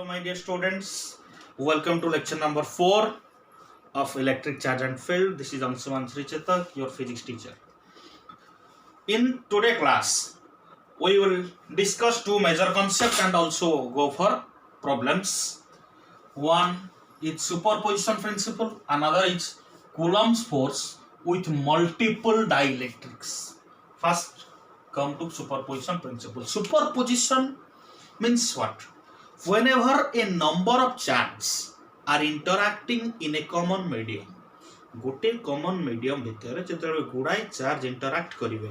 Hello my dear students, welcome to lecture number 4 of electric charge and field. This is Anshuman Srichetak, your physics teacher. In today class, we will discuss two major concepts and also go for problems. One is superposition principle, another is Coulomb's force with multiple dielectrics. First, come to superposition principle. Superposition means what? Whenever a number of charges are interacting in a common medium, गोटे common medium भितर जेतेबेले गुडाई charge interact करिवे,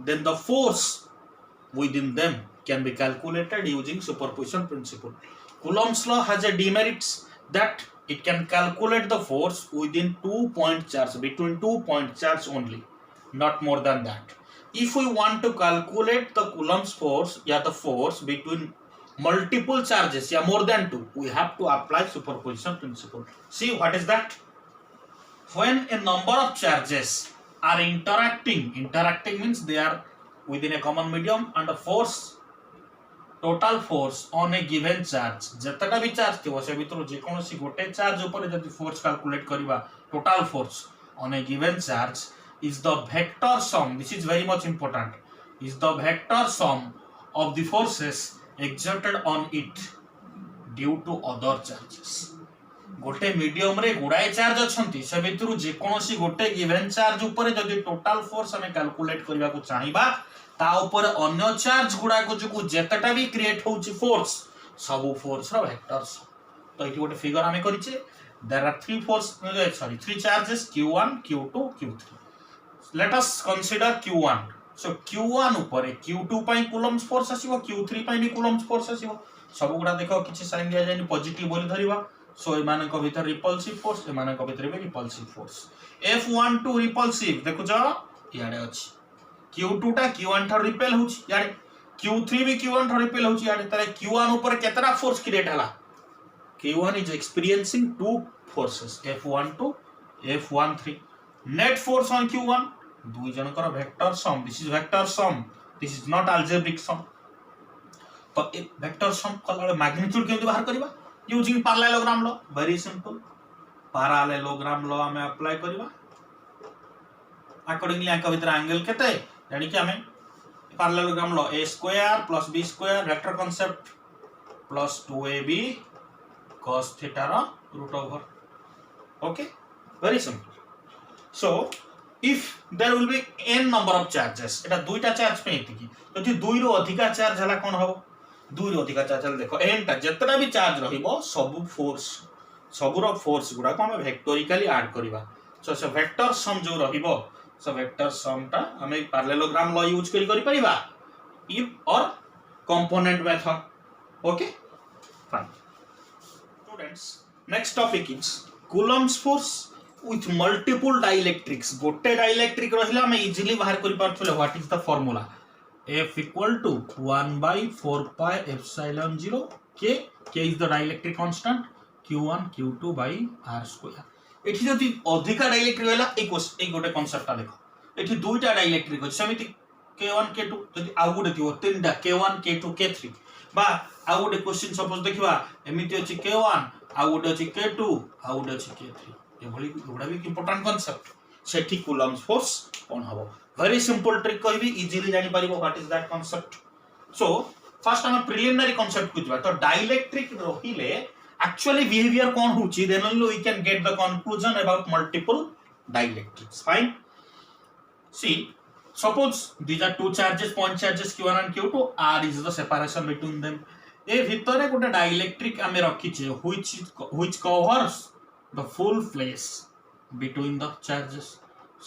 then the force within them can be calculated using superposition principle. Coulomb's law has a demerits that it can calculate the force within 2 point charge, between 2 point charge only, not more than that. If we want to calculate the Coulomb's force, the force between multiple charges, more than 2, we have to apply superposition principle. See what is that? When a number of charges are interacting means they are within a common medium, and the force, total force on a given charge, जतटा भी charge थिबो से भितर जे कोनोसी गोटे charge ऊपर जदि force calculate करिवा, total force on a given charge is the vector sum, this is very much important, is the vector sum of the forces exerted on it due to other charges. गोटे medium रे गुडाई charge अछंती से भितर जे कोनोसी गोटे given charge ऊपर जदि total force हमें कैलकुलेट करबा को चाहिबा ता ऊपर अन्य चार्ज गुडा को जो जेतटा भी क्रिएट होउची फोर्स सब फोर्स रो वेक्टर सम. तो इठी गोटे फिगर हमें करिचे. There are three charges q1 q2 q3. Let us consider q1. So q1 ऊपर q2 पई कूलम्स फोर्स आसीबो, q3 पई भी कूलम्स फोर्स आसीबो. सब गुडा देखो किछि साइन दिया जायनि पॉजिटिव बोली धरिबा. सो एमानक भीतर रिपल्सिव फोर्स, एमानक भीतर भी रिपल्सिव फोर्स. F12 रिपल्सिव देखो जा याडे अछि. Q2 टा Q1 ठार रिपेल होछि याडे, Q3 भी Q1 ठार रिपेल होछि याडे. तारे Q1 ऊपर केतना फोर्स क्रिएट हला? Q1 is experiencing two forces, F12 F13. Net force on Q1 दुई जनकर vector sum. This is vector sum, this is not algebraic sum. तो ए वेक्टर सम कला मैग्नीट्यूड केमति बाहर करबा? Using parallelogram law. Very simple. Parallelogram law हमें apply करबा. अकॉर्डिंगली आंका भीतर एंगल केते यानी कि हमें parallelogram law a square plus b square vector concept plus 2ab cos theta रा root over. Okay, very simple. So if there will be n number of charges, एटा दुईटा चार्ज पे एतिकी, जदि दुई रो अधिका चार्ज हला कोन हबो? दुई रो अधिका चार्ज हला देखो n टा जतरा भी चार्ज रहिबो सब फोर्स, सब रो फोर्स गुडा को हम वेक्टोरिकली ऐड करबा. सो वेक्टर सम जो रहिबो, सो वेक्टर सम टा हमें पैरेललोग्राम लॉ यूज करि परिबा इफ और component method. Okay fine students. Next topic is Coulomb's force with multiple dielectrics. गोटे डाइलेक्ट्रिक रहिला मैं इजीली बाहर करि पारथले. What is the formula? F equal to 1/4 pi epsilon 0 k. K is the dielectric constant, q1 q2 by r square. एठी जदि अधिका dielectric होला एक गोटे कांसेप्ट देखो. एठी दुईटा डाइलेक्ट्रिक अछि समिति k1 k2. जदि आ गोटे दियो तीनटा k1 k2 k3 बा आ गोटे क्वेश्चन सपोज देखिबा एमिति अछि k1 आ गोटे अछि k2 आ गोटे अछि k3. ये भली गुडा भी इंपोर्टेंट कांसेप्ट. सेठी कूलम्स फोर्स कोन हबो? वेरी सिंपल ट्रिक कहबी, इजीली जानि परिबो what is that concept. So first हम प्रिलिमिनरी कांसेप्ट को जबा. तो डाइलेक्ट्रिक रहिले एक्चुअली बिहेवियर कोन होची, then only we can get the conclusion about multiple dielectrics. Fine. See suppose these are two charges, point charges q1 and q2. r is the separation between them. ए भितरे गोटे dielectric हमें रखिचे which covers the full place between the charges.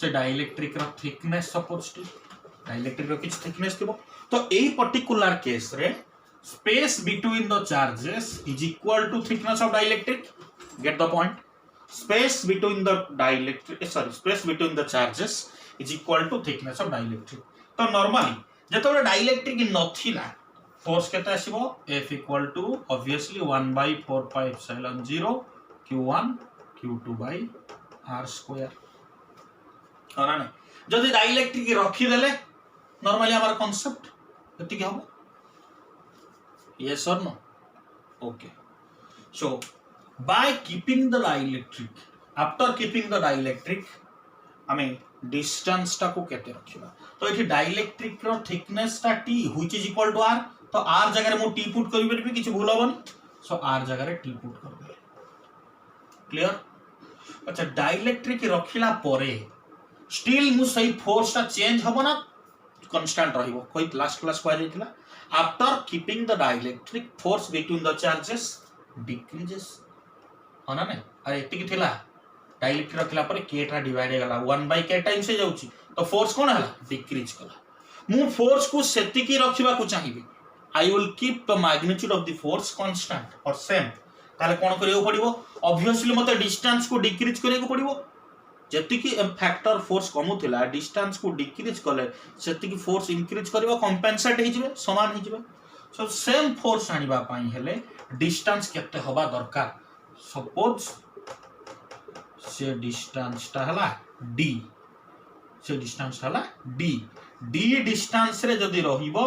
से dielectric रो thickness suppose टू dielectric रो किछ थिकनेस थिबो. तो एई पर्टिकुलर केस रे space between the charges is equal to thickness of dielectric. Get the point. Space between the dielectric space between the charges is equal to thickness of dielectric. तो normally जेतबे dielectric नथिला force केते आसीबो? F equal to obviously 1/4 pi epsilon 0 q1 q2 by r square. होना नहीं. जदि dielectric रखी देले नॉर्मली हमारा कांसेप्ट एति के हबो? Yes or no? Okay So by keeping the dielectric, after keeping the dielectric आमे डिस्टेंस टा को केते रखिबा तो एठी डाइलेक्ट्रिक रो थिकनेस टा t which is equal to r तो r जगह रे मो t पुट करि परबी किछ भूल होबन सो r जगह रे t पुट करबे क्लियर अच्छा डाइलेक्ट्रिक रखिला परे स्टिल मु सही फोर्स टा चेंज होबो ना कांस्टेंट रहिबो कोई लास्ट क्लास को आइथिला after keeping the dielectric force between the charges decreases होना नै अरे एतिकी थिला डाइलेक्ट्रिक रखला पर k टा डिवाइड गला 1/k टाइम से जाउची तो फोर्स कोन हला डिक्रीज कला मु फोर्स को सेतिकी रखिबा को चाहिबी I will keep the magnitude of the force constant और सेम ताले कोन करियो पड़िबो ऑब्वियसली मते डिस्टेंस को डिक्रीज करियो पड़िबो जतिकी फैक्टर फोर्स कमु थिला डिस्टेंस को डिक्रीज कले सेतिकी फोर्स इंक्रीज करबो कंपेंसेट हे जिवे समान हे जिवे सो सेम फोर्स आनिबा पई हेले डिस्टेंस केते होबा दरकार सपोज से डिस्टेंस टा हला d से डिस्टेंस हला d डिस्टेंस रे जदी रहिबो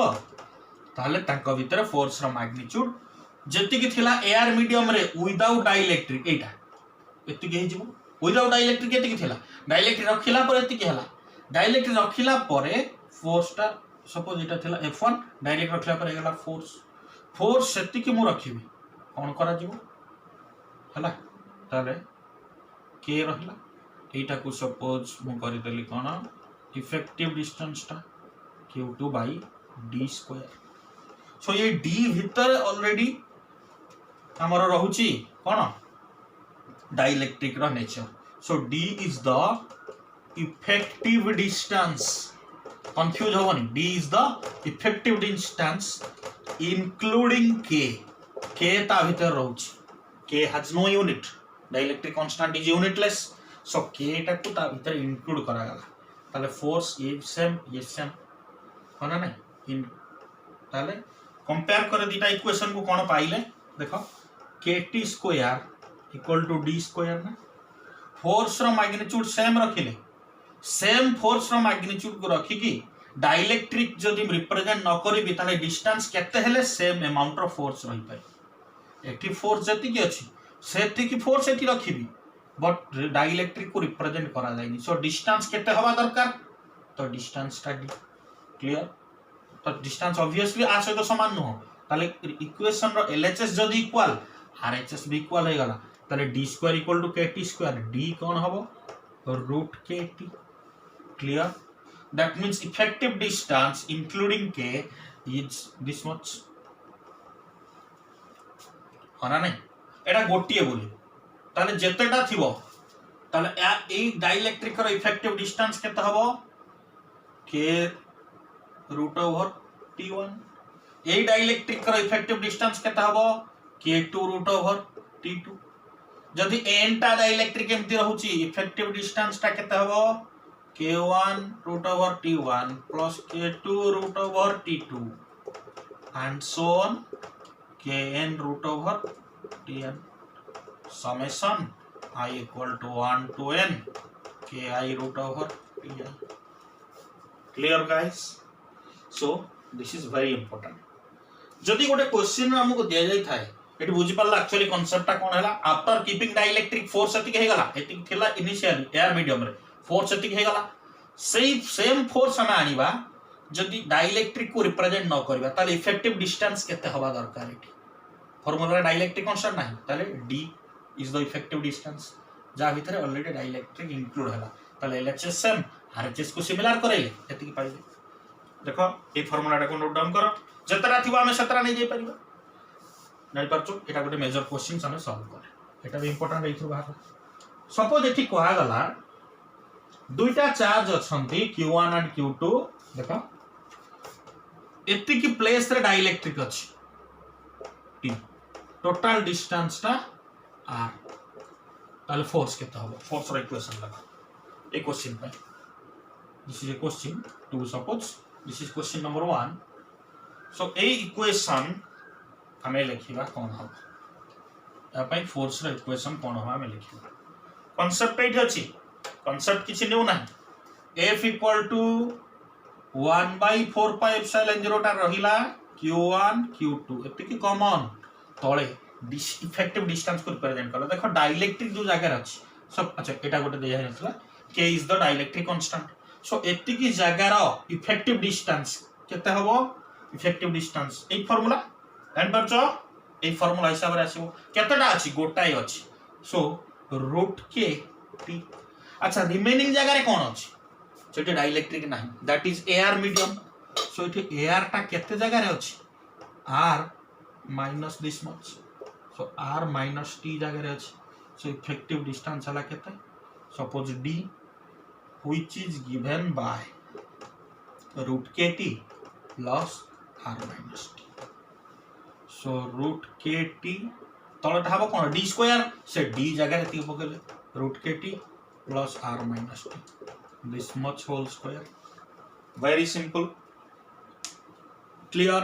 ताले तांको भीतर फोर्स रो मैग्नीट्यूड जतिकी थिला एयर मीडियम रे विदाउट डाइलेक्ट्रिक एटा एतिकी हे जिवो विदाउट डाइलेक्ट्रिक एतिकी थिला डाइलेक्ट्रिक रखिला पर एतिकी हला डाइलेक्ट्रिक रखिला परे फोर्स टा सपोज एटा थिला f1 डाइलेक्ट्रिक रखिला पर हेला फोर्स सेतिकी मु रखिबी कोन करा जिवो हला ताले के रहिला एटा को सपोज मु करि देली कोन इफेक्टिव डिस्टेंस टा q2 bye d square so ये d भीतर ऑलरेडी हमर रहउची कोन डाइलेक्ट्रिक रो nature so d is the effective distance confuse होवनी d is the effective distance including k ता भीतर रहउची k has no unit dielectric constant is unitless so k टा को ता भीतर इंक्लूड करा गला ताले फोर्स ये सेम होना नै इन ताले कंपेयर करे दिटा इक्वेशन को कोन पाइले देखो kt square equal to d square ना फोर्स रो मैग्नीट्यूड सेम रखिले सेम फोर्स रो मैग्नीट्यूड को रखी की डाइलेक्ट्रिक जदी रिप्रेजेंट न करिबी ताले डिस्टेंस केते हेले सेम अमाउंट ऑफ फोर्स रही पाए एटी फोर्स जति की अछि सेति की फोर्स एटी रखिबी बट डाइलेक्ट्रिक को रिप्रेजेंट करा जायनी सो डिस्टेंस केते हवा दरकार तो डिस्टेंस टा d क्लियर तो डिस्टेंस ऑब्वियसली आ सहित समान न हो ताले इक्वेशन रो LHS जदी इक्वल RHS भी इक्वल हे गला ताले d square equal to kt square d कोन हबो root kt clear that means effective distance including k is this much होना नै एटा गोटिए बोली ताले जेतेटा थिबो ताले ए डाइलेक्ट्रिक रो इफेक्टिव डिस्टेंस केते हबो k रूट ओवर t1 ए डाइलेक्ट्रिक रो इफेक्टिव डिस्टेंस केते हबो k2 रूट ओवर t2 जदि n टा डाइलेक्ट्रिक एमती रहउची इफेक्टिव डिस्टेंस टा केते हबो k1 root over t1 plus k2 root over t2 and so on kn root over tn summation I equal to 1 to n ki root over ti. Clear guys? So this is very important. जदि गोटे question हमको दिया जाय थाए eighty बुझि परला actually concept टा कोन हैला after keeping dielectric force एतिक हे गला एतिक थिला इनिशियली एयर मीडियम रे फोर्स एतिक हे गला सेम फोर्स हम आनिबा जदि डाइलेक्ट्रिक को रिप्रेजेंट न करबा ताले इफेक्टिव डिस्टेंस केते हवा दरकार एटी फॉर्मूला डाइलेक्ट्रिक कांस्टेंट नाही ताले d is the effective distance जा भीतर ऑलरेडी डाइलेक्ट्रिक इंक्लूड हैला ताले LHS सेम RHS को सिमिलर करेले एतिक पाइले देखो ए फॉर्मूला टा को नोट डाउन करो जतरा थिबा हमें सतरा नहीं जाई परिबा नहीं परचो एटा गोटे मेजर क्वेश्चन हमें सॉल्व करे एटा भी इंपोर्टेंट एथु बाहर सपोज एठी कोहा गला दुईटा चार्ज अछंती q1 एंड q2 देखो एति की प्लेस रे डाइलेक्ट्रिक अछि t टोटल डिस्टेंस ता r ताले फोर्स केता होबो फोर्स रो इक्वेशन लगा ए क्वेश्चन पे this is a question two suppose this is question number 1 so ए इक्वेशन हमें लिखिबा कोन हो या पई फोर्स रो इक्वेशन कोन हो हमें लिखिबा कांसेप्ट एठी अछि कांसेप्ट किछि नेउ नाही f equal to 1/4 pi epsilon 0 टा रहिला q1 q2 एति की कॉमन तळे इफेक्टिव डिस्टेंस को रिप्रेजेंट कला देखो डाइलेक्ट्रिक जो जगह अछि सब अच्छा एटा गोटे दिया हेतला k is the dielectric constant so एति की जगह रो इफेक्टिव डिस्टेंस केते हबो इफेक्टिव डिस्टेंस ए फार्मूला एंड परचो ए फार्मूला हिसाब रे आसीबो केतेटा अछि गोटाई अछि सो रूट के टी अच्छा रिमेनिंग जगह रे कोन अछि सेटे डाइलेक्ट्रिक नाही that is air medium so इथे एआर टा केते जगह रे अछि r minus this much so r minus t जगह रे अछि so effective distance हला केते suppose d which is given by root kt plus r minus t so root kt तळटा हबो कोन d स्क्वायर से d जगह रे ती पकेले root kt plus r minus t this much whole square very simple clear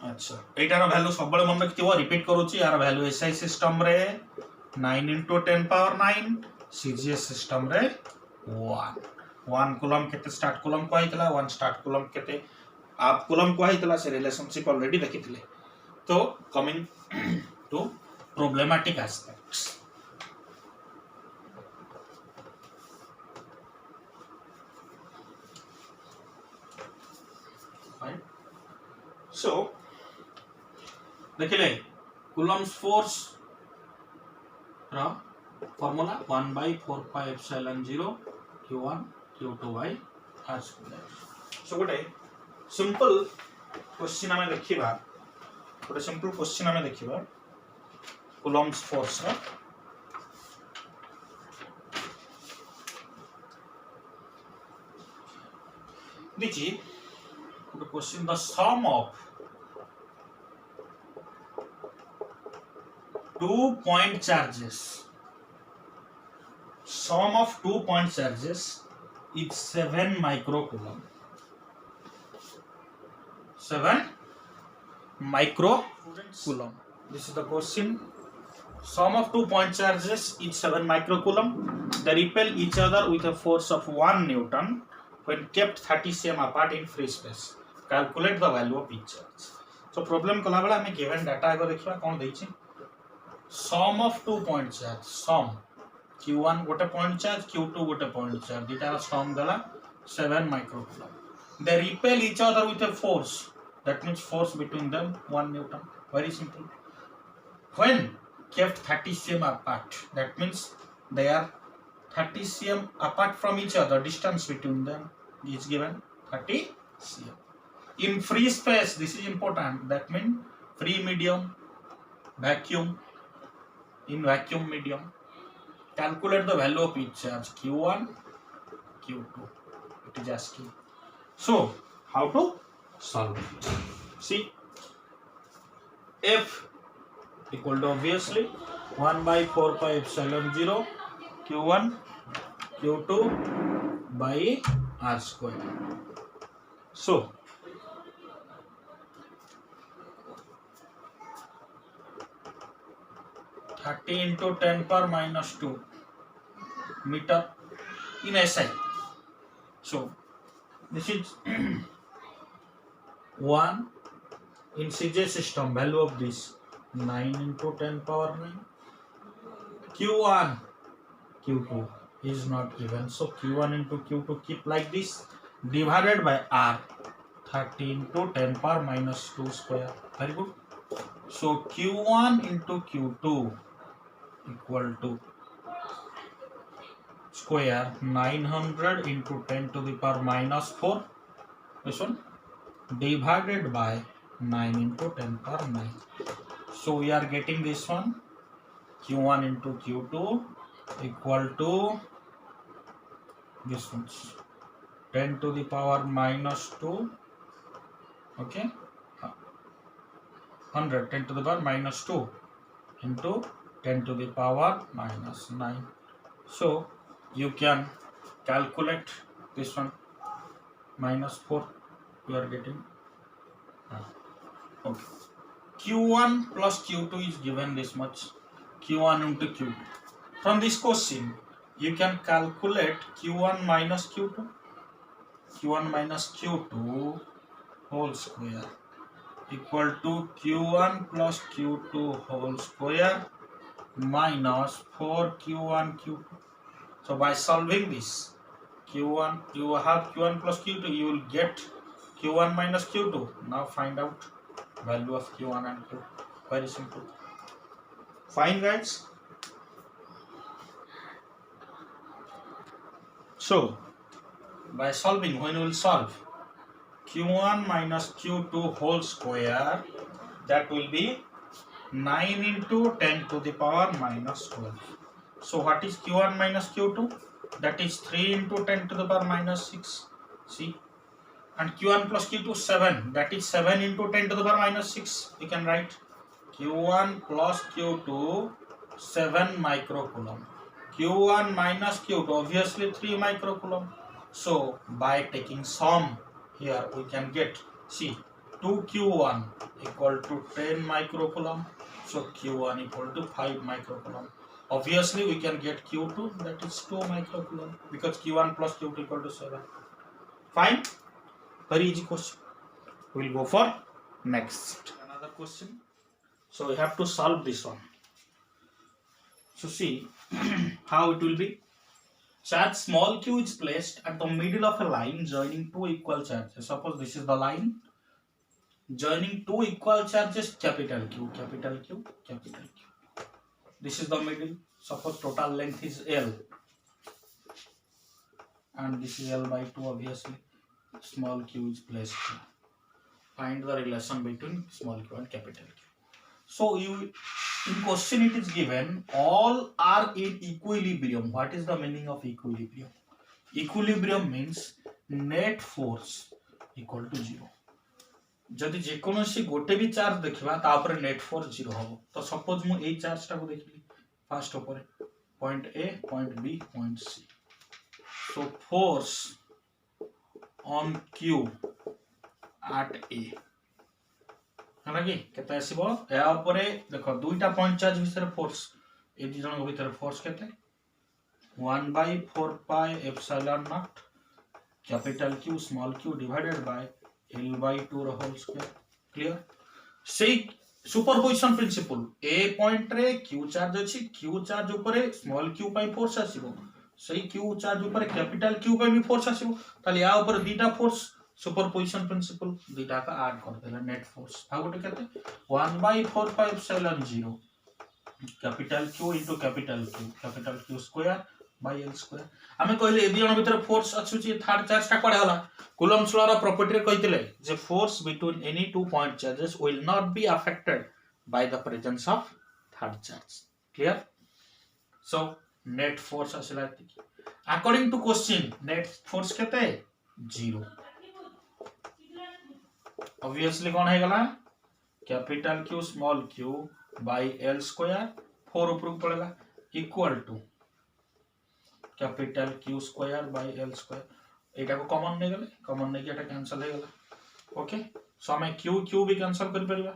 अच्छा एटार value सबले मन रखियो रिपीट करूची यार वैल्यू एसआई सिस्टम रे 9 into 10 power 9 सीजीएस सिस्टम रे 1 कूलम केते स्टार्ट कूलम को आइतला 1 स्टार्ट कूलम केते आप कूलम को आइतला से रिलेशनशिप ऑलरेडी देखिथिले तो coming to problematic aspects fine so देखिले कूलम्स फोर्स रा formula 1 by 4 pi epsilon 0 q1 q2 by r square सो गोटे सिंपल क्वेश्चन हमें देखिबा गोटे सिंपल क्वेश्चन हमें देखिबा कूलम्स फोर्स रा देखिए गोटे question the sum of 2 point charges sum of 2 point charges is 7 microcoulomb 7 microcoulomb this is the question sum of 2 point charges is 7 microcoulomb they repel each other with a force of 1 newton when kept 30 cm apart in free space calculate the value of each charge so problem कला बेला हमें given data आगे देखिबा कोन दैछि sum of 2 point charge sum q1 गोटे point charge q2 गोटे point charge दिटार sum गला 7 microcoulomb they repel each other with a force that means force between them 1 newton very simple when kept 30 cm apart that means they are 30 cm apart from each other distance between them is given 30 cm in free space this is important that means free medium vacuum in vacuum medium calculate the value of each charge q1 q2 it is asking so how to solve it see f equal to obviously 1 by 4 pi epsilon 0 q1 q2 by r square so 30 into 10 power minus 2 meter in SI. So this is 1 in CJ system value of this 9 into 10 power 9 Q1 Q2 is not given so Q1 into Q2 keep like this divided by R 30 into 10 power minus 2 square very good so Q1 into Q2 equal to square 900 into 10 to the power minus 4 this one divided by 9 into 10 power 9 so we are getting this one q1 into q2 equal to this one 10 to the power minus 2 okay 100 10 to the power minus 2 into 10 to the power minus 9 so you can calculate this one minus 4 you are getting okay q1 plus q2 is given this much q1 into q2 from this question you can calculate q1 minus q2 q1 minus q2 whole square equal to q1 plus q2 whole square minus 4q1 q2. So by solving this, q1, you have q1 plus q2, you will get q1 minus q2. Now find out value of q1 and q2. Very simple. Fine, guys. So by solving, when we will solve q1 minus q2 whole square, that will be 9 into 10 to the power minus 12. So what is q1 minus q2? That is 3 into 10 to the power minus 6. See? And q1 plus q2 7. That is 7 into 10 to the power minus 6. We can write q1 plus q2 7 microcoulomb. q1 minus q2 obviously 3 microcoulomb. So by taking sum here we can get, see, 2q1 equal to 10 microcoulomb. So q1 equal to 5 microcoulomb. Obviously we can get q2, that is 2 microcoulomb, because q1 plus q2 equal to 7. Fine. Very easy question. We will go for next. Another question. So we have to solve this one. So see how it will be. Charge small q is placed at the middle of a line joining two equal charges. Suppose this is the line joining two equal charges, capital Q, capital Q, capital Q. This is the middle. Suppose total length is L and this is L by 2, obviously. Small q is placed here. Find the relation between small q and capital Q. So in question it is given all are in equilibrium. What is the meaning of equilibrium? Equilibrium means net force equal to 0. जदि जेकोसी गोटे भी charge देखा तापर net force 0 हम. तो suppose मु ए charge टा को देखली फर्स्ट ऊपर point A point B point C. So force on Q at A है कि केते आसीबो या ऊपर देखो दुईटा पॉइंट चार्ज विषय फोर्स ए दि जन भीतर फोर्स केते 1/4 pi epsilon nought capital Q small q divided by L/2 रो होल स्क्वायर. क्लियर. से सुपरपोजिशन प्रिंसिपल ए पॉइंट रे Q चार्ज अछि, Q चार्ज ऊपर स्मॉल q पाई फोर्स आसीबो, सही Q चार्ज ऊपर कैपिटल Q पाई भी फोर्स आसीबो. ताले या ऊपर दीटा फोर्स सुपरपोजिशन प्रिंसिपल दीटा का ऐड कर देला नेट फोर्स. आ गोटे केते 1/4 pi epsilon 0 capital Q into capital Q square by L square. हमें कहले ए दियन भीतर फोर्स अछि, थर्ड चार्ज टा कोडे होला. Coulomb's law of property रे कहितले जे force between any two point charges will not be affected by the presence of third charge. Clear? So net force आसिला एतिकी. According to question net force केते 0. Obviously कोन हे गला capital Q small q by L square 4 ऊपर को पड़ेगा equal to capital Q square by L square. एटा को common नै गले, कॉमन नै कि एटा कैंसिल हे गला. ओके. सो हमें q भी कैंसिल कर परिबा.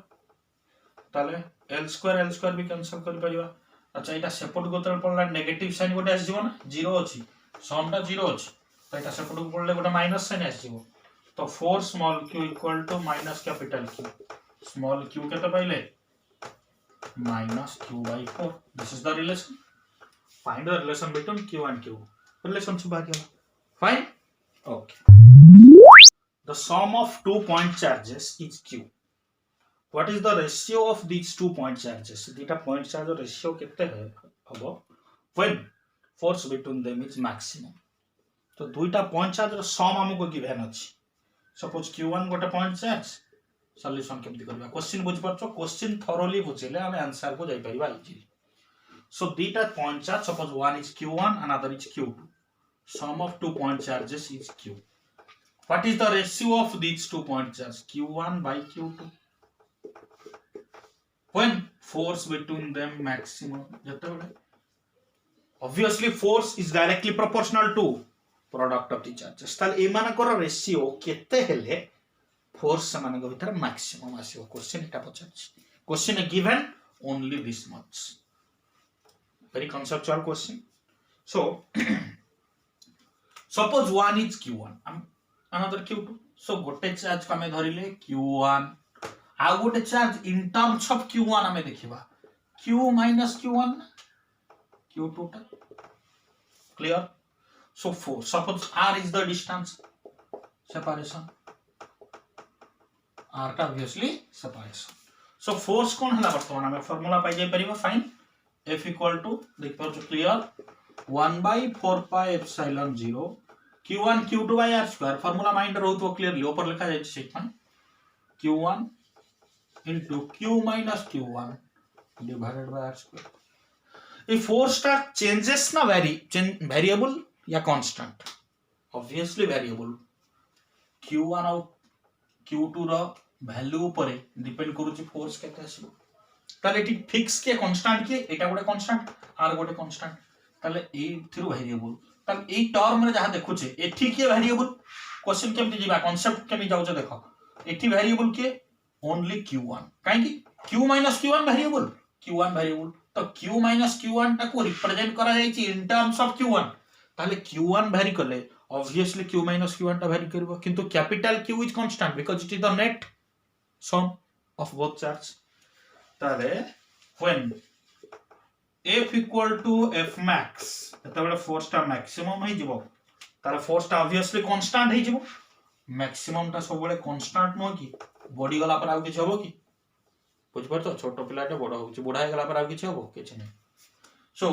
ताले L स्क्वायर भी कैंसिल कर परिबा. अच्छा एटा सेपट गोतल पड़ला नेगेटिव साइन गोटे आसी जीवो ना 0 अछि, सम टा 0 अछि, तो एटा सेपट को पड़ले गोटे माइनस साइन आसी जीवो. तो 4 small q equal to minus capital Q. Small q केते पाइले minus q by 4. This is the relation. Find the relation between q and q. Relationship आ गया. Fine. Okay. The sum of 2 point charges is q. What is the ratio of these 2 point charges? Dita point charge ratio कितने है अब when force between them is maximum. तो दुईटा point charge रो sum हमको given अछि. Suppose q1 गोटे point charge. Solution केमति करबा? Question बुझ परछो. Question thoroughly बुझिले हम आंसर को जाई परिबा easily. So dita point charge, suppose one is q1 another is q2. Sum of 2 point charges is q. What is the ratio of these 2 point charges? q1 by q2. When force between them maximum. Obviously force is directly proportional to product of the charges. ताल ए मानकर ratio केते हेले force मान भीतर maximum आसीबो. Question Etah पछाछि. Question is given only this much. Very conceptual question. So suppose one is q1 another q2. So गोटे charge को हमें धरिले q1 आ गोटे charge in terms of q1 हमें देखिबा q minus q1 q total clear. So suppose r is the distance separation, r का obviously separation. So force कौन हला वर्तमान हमें फार्मूला पाई जाय परिबा फाइन F equal to देख पाउछ clear 1 by 4 pi epsilon 0 q1 q2 by r square formula mind रहतो clearly ऊपर लिखा जाय छै second q1 into q minus q1 divided by r square. ये फोर्स का चेंजेस ना वेरिएबल या कांस्टेंट ऑब्वियसली वेरिएबल q1 और q2 रो वैल्यू ऊपर डिपेंड करूची फोर्स केते आसीबो ताले एटी फिक्स के कांस्टेंट के एटा गोटे कांस्टेंट आर गोटे कांस्टेंट ताले ए थ्रू वेरिएबल ताले ए टर्म रे जहा देखुचे एठी के वेरिएबल क्वेश्चन केमति जीवा कांसेप्ट केमि जाउचे देखो एठी वेरिएबल के ओनली q1 काहे कि q minus q1 variable q1 variable तो q minus q1 टा को रिप्रेजेंट करा जाय छि इन टर्म्स ऑफ q1 ताले q1 वेरी करले obviously q minus q1 टा वेरी करबो किंतु capital q is constant because it is the net sum of both charge. ताले when f equal to f max तबले फोर्स टा maximum हे जिवो ताले फोर्स टा obviously constant हे जिवो मैक्सिमम टा सब बळे constant न कि बॉडी गला पर आउ किछ होबो कि बुझ परतो छोटो पिलाटे बड़ होछि बुढा हे गला पर आउ किछ होबो किछ नै सो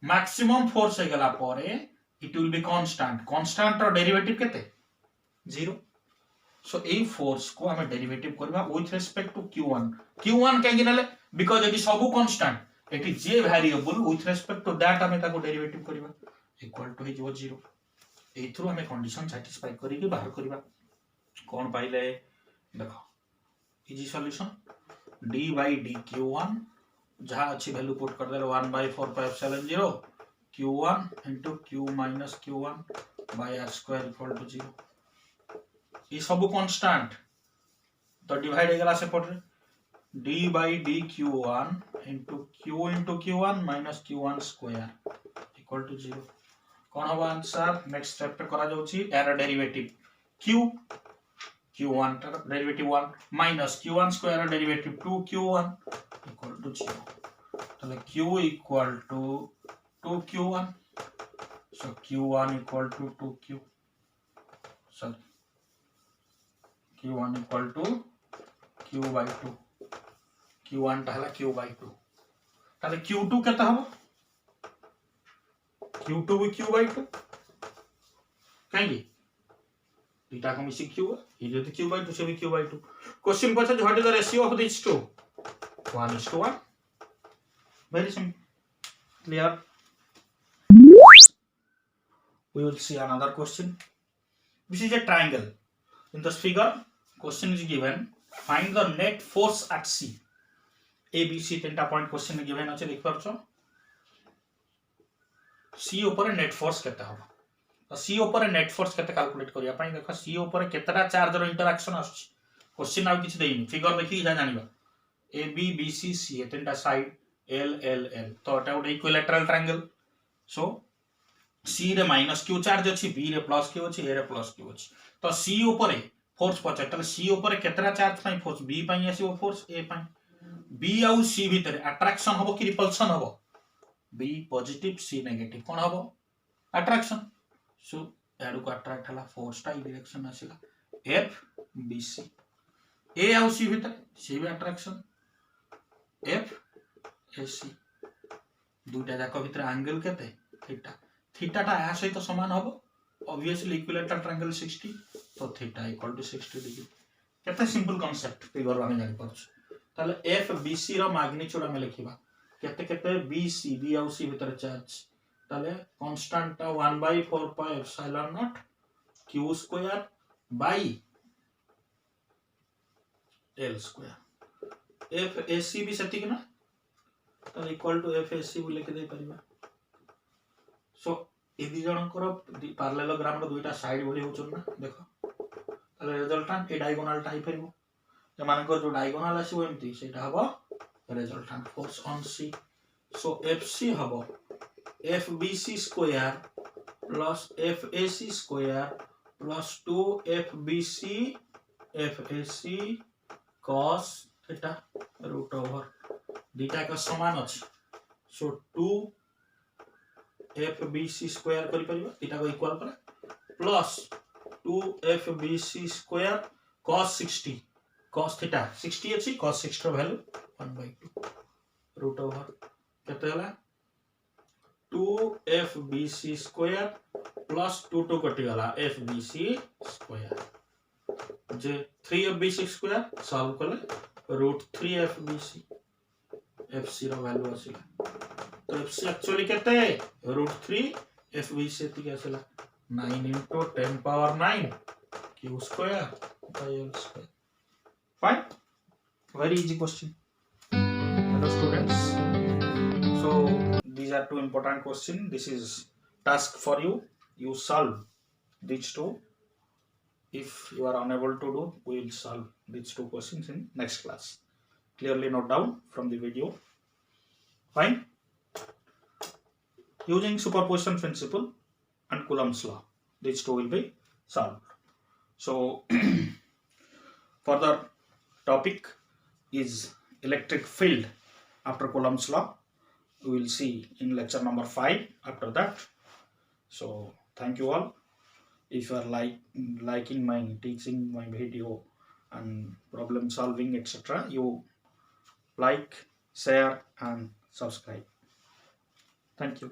मैक्सिमम फोर्स हे गला परे it will be constant रो डेरिवेटिव केते 0 सो ए फोर्स को हमें डेरिवेटिव करबा विथ रिस्पेक्ट टू q1 काहे गिनले बिकॉज़ एटी सब कांस्टेंट एटी जे variable with respect to that हमें ताको डेरिवेटिव करबा इक्वल टू हे जो 0 ए थ्रू हमें कंडीशन सैटिस्फाई करी के बाहर करबा कोन पाइले देखो easy solution d by dq1 जहां अच्छी वैल्यू पुट कर दे 1 by 4 pi epsilon 0 q1 into q minus q1 by r square equal to 0 ये सब कांस्टेंट तो डिवाइड हेगला से पड़ d by dq1 into q1 minus q1 square equal to 0 कौन होगा आंसर नेक्स्ट स्टेप पे करा जाउची एरर डेरिवेटिव q1 का derivative 1 minus q1 square derivative 2q1 equal to 0 तो q equal to 2q1 so q1 equal to 2q sorry q1 equal to q by 2 q1 ता हला q by 2 ताले q2 केता हबो q2 भी q by 2 काहे इटा को मिसी q ये जो q by 2 से भी q by 2 क्वेश्चन पछा what is the ratio of this to 1:1 very simple clear. We will see another question. This is a triangle. In this figure, question is given. Find the net force at C. A, B, C तीनटा point question में given अछि देख परछो. C ऊपर net force केते हो. तो C ऊपर net force केते कैलकुलेट करिया पई देखो C ऊपर केतेटा चार्ज रो इंटरेक्शन आछि. क्वेश्चन आउ किछ देइनी. फिगर देखि जा जानिबा. A, B, B, C, C तीनटा साइड L, L, L. तो एटा उडे इक्विलैटरल ट्रायंगल. सो C रे माइनस Q चार्ज अछि, B रे प्लस Q अछि, A रे प्लस Q अछि. तो C ऊपर फोर्स पचे त C ऊपर केतरा चार्ज पई फोर्स B पई आसीबो फोर्स A पई B आउ C भीतर अट्रैक्शन हबो कि रिपल्शन हबो B पॉजिटिव C नेगेटिव कोन हबो अट्रैक्शन सो एडु को अट्रैक्ट हला फोर्स टा इ डायरेक्शन आसीला F B C A आउ C भीतर C भी अट्रैक्शन F A C दुटा जाक भीतर एंगल केते थीटा थीटा टा आ सहित समान हबो obviously equilateral triangle 60 तो theta equal to 60 डिग्री केते सिंपल कांसेप्ट फिगर हम जानि परछ ताले f bc रो मैग्नीट्यूड हम लिखिबा केते केते bc b आउ c भीतर चार्ज ताले constant 1/4 pi epsilon not q square by l square f ac भी सतिक ना तो इक्वल टू f ac भी लिख दे परिबा सो ए दि जनकर पैरेललोग्राम रो दुईटा साइड बोली होचन ना देखो ताले रिजल्टेंट ए डायगोनल टाइप हेबो जे मानकर जो डायगोनल आसीबो एमती सेटा हबो resultant force on C so fc हबो fbc square plus fac square plus 2 fbc fac cos theta root over dita का समान अछि सो 2 fbc स्क्वायर करि परिबा theta को इक्वल पर plus 2 fbc square cos 60 cos theta 60 अछि cos 60 रो वैल्यू 1/2 root over केते हला 2 fbc स्क्वायर प्लस 2 2 कटि गला fbc स्क्वायर जे 3 fbc स्क्वायर सॉल्व कले रूट 3 fbc fc रो वैल्यू आसीला तो fc एक्चुअली केते रूट 3 fbc एति आसीला 9 into 10 power 9 q square by l square fine very easy question hello students so these are two important questions this is task for you you solve these two if you are unable to do we will solve these two questions in next class clearly note down from the video fine using superposition principle and Coulomb's law these two will be solved so further topic is electric field after Coulomb's law we will see in lecture number 5 after that so thank you all if you are liking my teaching my video and problem solving etc you like share and subscribe thank you